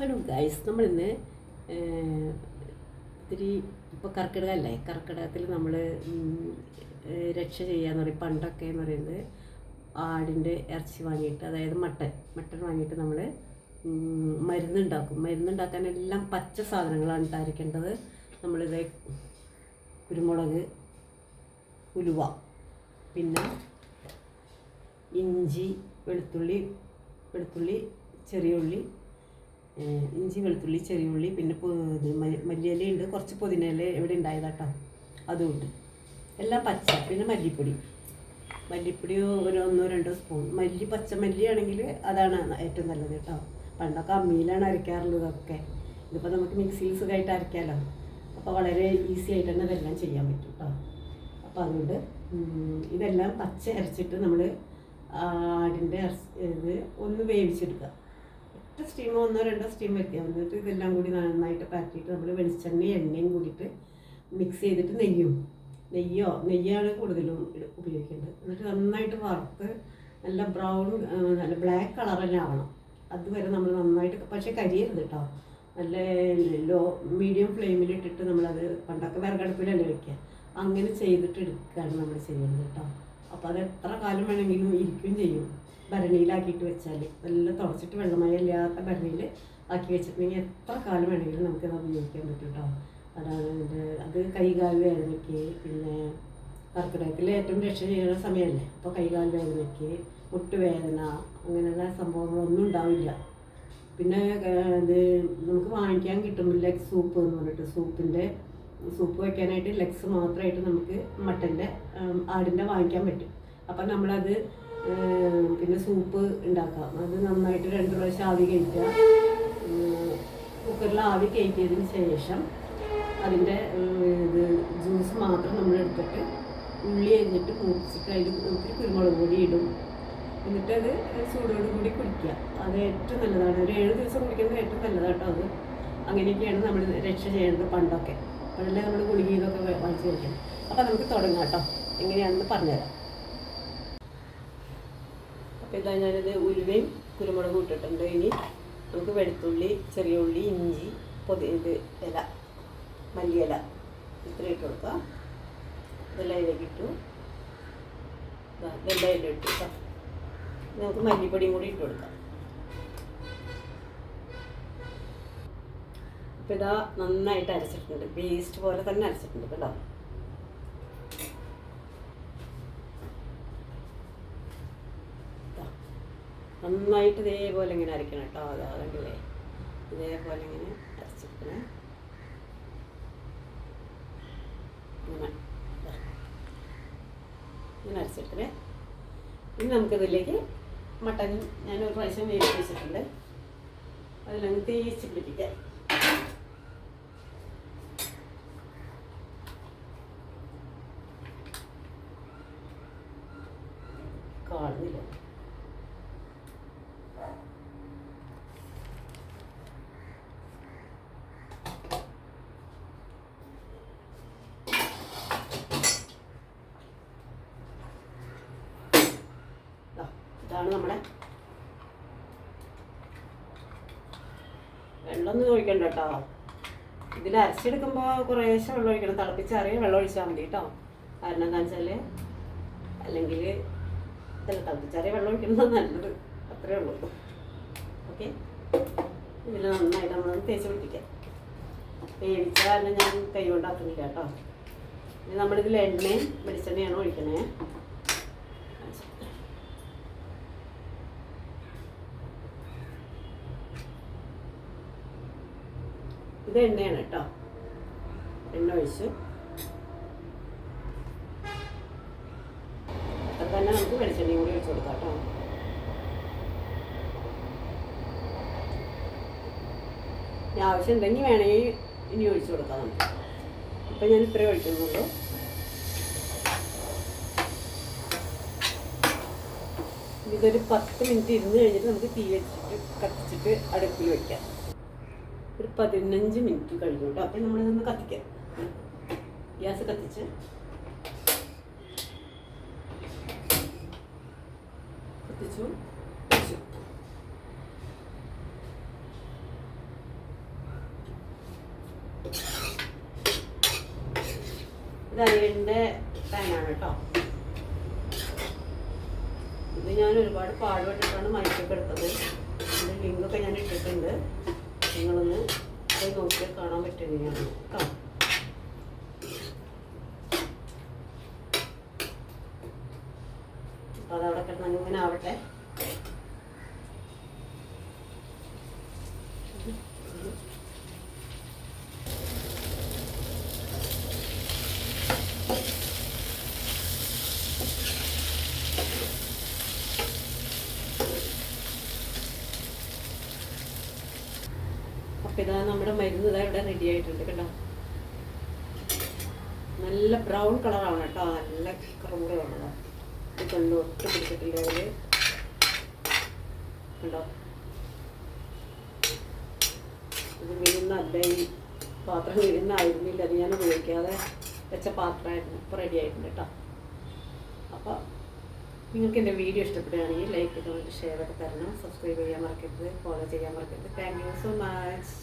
Hello guys, നമ്മളിന്ന് ഇത്തിരി ഇപ്പോൾ കർക്കിടകമല്ലേ, കർക്കിടകത്തിൽ നമ്മൾ രക്ഷ ചെയ്യാന്ന് പറയും. പണ്ടൊക്കെ എന്ന് പറയുന്നത് ആടിൻ്റെ ഇറച്ചി വാങ്ങിയിട്ട്, അതായത് മട്ടൺ വാങ്ങിയിട്ട് നമ്മൾ മരുന്നുണ്ടാക്കാൻ എല്ലാം പച്ച സാധനങ്ങളാണ് അരയ്ക്കേണ്ടത്. നമ്മളിത് കുരുമുളക്, ഉലുവ, പിന്നെ ഇഞ്ചി, വെളുത്തുള്ളി, ചെറിയ ഉള്ളി, ഇഞ്ചി, വെളുത്തുള്ളി, ചെറിയ ഉള്ളി, പിന്നെ ഇത് മല്ലിയിലയുണ്ട്, കുറച്ച് പുതിനയില ഇവിടെ ഉണ്ടായതാട്ടോ, അതുകൊണ്ട് എല്ലാം പച്ച. പിന്നെ മല്ലിപ്പൊടി ഒരു 1-2 സ്പൂൺ പച്ചമല്ലി ആണെങ്കിൽ അതാണ് ഏറ്റവും നല്ലത് കേട്ടോ. പണ്ടൊക്കെ അമ്മിയിലാണ് അരയ്ക്കാറുള്ളത് ഇതൊക്കെ. ഇതിപ്പോൾ നമുക്ക് മിക്സിയിൽ സുഖമായിട്ട് അരയ്ക്കാമല്ലോ. അപ്പോൾ വളരെ ഈസി ആയിട്ട് തന്നെ ഇതെല്ലാം ചെയ്യാൻ പറ്റും കേട്ടോ. അപ്പോൾ അതുകൊണ്ട് ഇതെല്ലാം പച്ച അരച്ചിട്ട് നമ്മൾ ആടിൻ്റെ ഇത് ഒന്ന് വേവിച്ചെടുക്കുക. ഒറ്റ സ്റ്റീമോ 1-2 സ്റ്റീം വയ്ക്കുക. എന്നിട്ട് ഇതെല്ലാം കൂടി നന്നായിട്ട് പരത്തിയിട്ട് നമ്മൾ വെളിച്ചെണ്ണയും എണ്ണയും കൂടിയിട്ട് മിക്സ് ചെയ്തിട്ട് നെയ്യാണ് കൂടുതലും ഉപയോഗിക്കേണ്ടത്. എന്നിട്ട് നന്നായിട്ട് വറുത്ത് നല്ല നല്ല ബ്ലാക്ക് കളർ തന്നെ ആവണം. അതുവരെ നമ്മൾ നന്നായിട്ട്, പക്ഷേ കരിയരുത് കേട്ടോ. നല്ല മീഡിയം ഫ്ലെയിമിലിട്ടിട്ട് നമ്മളത്, പണ്ടൊക്കെ വിറകടുപ്പിലല്ലേ വയ്ക്കുക, അങ്ങനെ ചെയ്തിട്ട് എടുക്കുകയാണ് നമ്മൾ ചെയ്യുന്നത് കേട്ടോ. അപ്പോൾ അത് എത്ര കാലം വേണമെങ്കിലും ഇരിക്കുകയും ചെയ്യും. ഭരണിയിലാക്കിയിട്ട് വെച്ചാൽ, നല്ല തുടച്ചിട്ട് വെള്ളമയം ഇല്ലാത്ത ഭരണിയിൽ ആക്കി വെച്ചിട്ടുണ്ടെങ്കിൽ എത്ര കാലം വേണമെങ്കിലും നമുക്കത് ഉപയോഗിക്കാൻ പറ്റും കേട്ടോ. അതാണ് അത് കൈകാൽ വേദനയ്ക്ക്, പിന്നെ കർക്കിടകത്തിൽ ഏറ്റവും രക്ഷ ചെയ്യുന്ന സമയമല്ലേ. അപ്പോൾ കൈകാൽ വേദനയ്ക്ക്, മുട്ടുവേദന, അങ്ങനെയുള്ള സംഭവങ്ങളൊന്നും ഉണ്ടാവില്ല. പിന്നെ ഇത് നമുക്ക് വാങ്ങിക്കാൻ കിട്ടും ലെഗ് സൂപ്പ് എന്ന് പറഞ്ഞിട്ട്. സൂപ്പ് വയ്ക്കാനായിട്ട് ലെഗ്സ് മാത്രമായിട്ട് നമുക്ക് ആടിൻ്റെ വാങ്ങിക്കാൻ പറ്റും. അപ്പം നമ്മളത് പിന്നെ സൂപ്പ് ഉണ്ടാക്കാം. അത് നന്നായിട്ട് 2 പ്രാവശ്യം ആവി കയറ്റുക. കുക്കറിൽ ആവി കയറ്റിയതിന് ശേഷം അതിൻ്റെ ജ്യൂസ് മാത്രം നമ്മൾ എടുത്തിട്ട് ഉള്ളി അരിഞ്ഞിട്ട് മൂപ്പിച്ചിട്ട് അതിൽ ഒത്തിരി കുരുമുളക് പൊടി ഇടും. എന്നിട്ട് അത് ചൂടോട് കൂടി കുടിക്കുക. അത് ഏറ്റവും നല്ലതാണ്. ഒരു 7 ദിവസം കുടിക്കുന്നത് ഏറ്റവും നല്ലതാട്ടോ. അത് അങ്ങനെയൊക്കെയാണ് നമ്മൾ രക്ഷ ചെയ്യേണ്ടത് പണ്ടൊക്കെ. അപ്പോഴല്ലേ നമ്മൾ ഗുളിക ഇതൊക്കെ വാങ്ങിച്ച് കഴിക്കണം. അപ്പോൾ നമുക്ക് തുടങ്ങാം കേട്ടോ. എങ്ങനെയാണെന്ന് പറഞ്ഞുതരാം. അപ്പോൾ ഇതാ ഞാനിത് ഉലുവയും കുരുമുളകും ഇട്ടിട്ടുണ്ട്. ഇനി നമുക്ക് വെളുത്തുള്ളി, ചെറിയ ഉള്ളി, ഇഞ്ചി, ഇല, മല്ലിയില ഇത്ര ഇട്ട് കൊടുക്കാം. ഇതെല്ലാം ഇതിലേക്ക് ഇട്ടു. ഇതെല്ലാം ഇല ഇട്ടു കേട്ടോ. നമുക്ക് മല്ലിപ്പൊടിയും കൂടി ഇട്ട് കൊടുക്കാം. അപ്പോൾ ഇതാ നന്നായിട്ട് അരച്ചിട്ടുണ്ട്. പേസ്റ്റ് പോലെ തന്നെ അരച്ചിട്ടുണ്ട് കേട്ടോ. നന്നായിട്ട് ഇതേപോലെ ഇങ്ങനെ അരയ്ക്കണം കേട്ടോ. അതാകണ്ടല്ലേ, ഇതേപോലെ ഇങ്ങനെ അരച്ചിരിക്കണേ. ഇങ്ങനെ അരച്ചിട്ടേ. ഇനി നമുക്കിതിലേക്ക് മട്ടൻ ഞാനൊരു പ്രാവശ്യം വേവിച്ച് വെച്ചിട്ടുണ്ട്. അതിലങ്ങ് തേച്ച് പിടിപ്പിക്കാം. കാണുന്നില്ല. ഇതാണ് നമ്മുടെ വെള്ളമൊന്നും ഒഴിക്കണ്ട കേട്ടോ. ഇതിൽ അരച്ചെടുക്കുമ്പോൾ കുറേശ്ശെ വെള്ളം ഒഴിക്കണം. തിളപ്പിച്ചാറിയ വെള്ളം ഒഴിച്ചാൽ മതി കേട്ടോ. കാരണം എന്താണെന്ന് വെച്ചാൽ അല്ലെങ്കിൽ തിളപ്പിച്ചാറിയ വെള്ളം ഒഴിക്കുന്നത് നല്ലത്. അത്രയേ ഉള്ളൂ. ഓക്കെ, ഇതിൽ നന്നായിട്ട് നമ്മളൊന്ന് തേച്ച് പിടിപ്പിക്കാം. വേവിച്ച കാരണം ഞാൻ കൈ കൊണ്ടാക്കുന്നില്ല കേട്ടോ. ഇനി നമ്മളിതിൽ എണ്ണയും വെളിച്ചെണ്ണയാണ് ഒഴിക്കണേ. ഇത് എണ്ണയാണ് കേട്ടോ. എണ്ണ ഒഴിച്ച് അത്ര തന്നെ നമുക്ക് വെളിച്ചെണ്ണയും കൂടി ഒഴിച്ച് കൊടുക്കാം കേട്ടോ. ആവശ്യം ഉണ്ടെങ്കിൽ വേണമെങ്കിൽ ഇനി ഒഴിച്ച് കൊടുക്കാം നമുക്ക്. ഇപ്പം ഞാൻ ഇത്രയും ഒഴിക്കുന്നുള്ളൂ. ഇതൊരു 10 മിനിറ്റ് ഇരുന്ന് കഴിഞ്ഞിട്ട് നമുക്ക് തീ വെച്ചിട്ട് കത്തിച്ചിട്ട് അടുപ്പിൽ വയ്ക്കാം. ഒരു 15 മിനിറ്റ് കഴിഞ്ഞു കേട്ടോ. അപ്പം നമ്മളിതൊന്ന് കത്തിക്കാം. ഗ്യാസ് കത്തിച്ച് വെച്ചു. ഇത് അയണിൻ്റെ പാനാണ് കേട്ടോ. ഇത് ഞാൻ ഒരുപാട് പാടുപെട്ടിട്ടാണ് മൈക്കൊക്കെ എടുത്തത്. ഇതിൻ്റെ ലിങ്കൊക്കെ ഞാൻ ഇട്ടിട്ടുണ്ട്, നിങ്ങളൊന്ന് പോയി നോക്കിയാൽ കാണാൻ പറ്റുകയാണ് കേട്ടോ. അപ്പോൾ അതവിടെ കിടന്ന് ഇങ്ങനെ ആവട്ടെ. അപ്പോൾ ഇതാ നമ്മുടെ മരുന്ന് ഇതാ ഇവിടെ റെഡി ആയിട്ടുണ്ട് കേട്ടോ. നല്ല ബ്രൗൺ കളറാണ് കേട്ടോ, നല്ല കറുമുറ ഉള്ളതാണ്. ഇത് കണ്ടു ഒട്ടും പിടിച്ചിട്ടില്ല അതിൽ കണ്ടോ. ഇത് വീഴുന്നല്ല, ഈ പാത്രം വീഴുന്നായിരുന്നില്ല, അത് ഞാൻ ഉപയോഗിക്കാതെ വെച്ച പാത്രമായിരുന്നു. ഇപ്പോൾ റെഡി ആയിട്ടുണ്ട് കേട്ടോ. അപ്പോൾ നിങ്ങൾക്ക് എൻ്റെ വീഡിയോ ഇഷ്ടപ്പെടുകയാണെങ്കിൽ ലൈക്ക്, കമൻറ്റ്, ഷെയർ ഒക്കെ തരണം. സബ്സ്ക്രൈബ് ചെയ്യാൻ മറക്കരുത്, ഫോളോ ചെയ്യാൻ മറക്കരുത്. Thank you so much.